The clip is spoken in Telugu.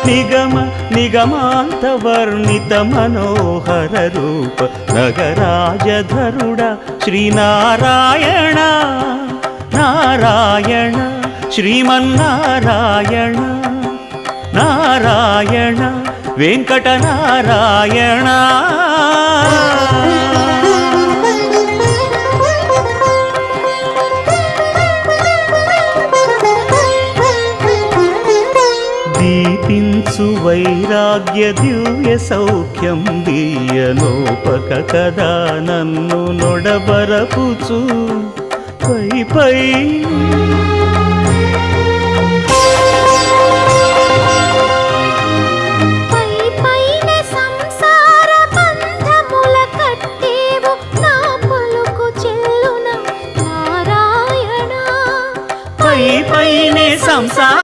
నిగమ నిగమాంతవర్ణిత మనోహర రూప నగరాజధరుడ శ్రీనారాయణ నారాయణ శ్రీమన్నారాయణ నారాయణ వెంకటనారాయణ. దీపించు వైరాగ్య దివ్య సౌఖ్యం దీయనోపక కదా నన్ను నొడబరపుచు పై పై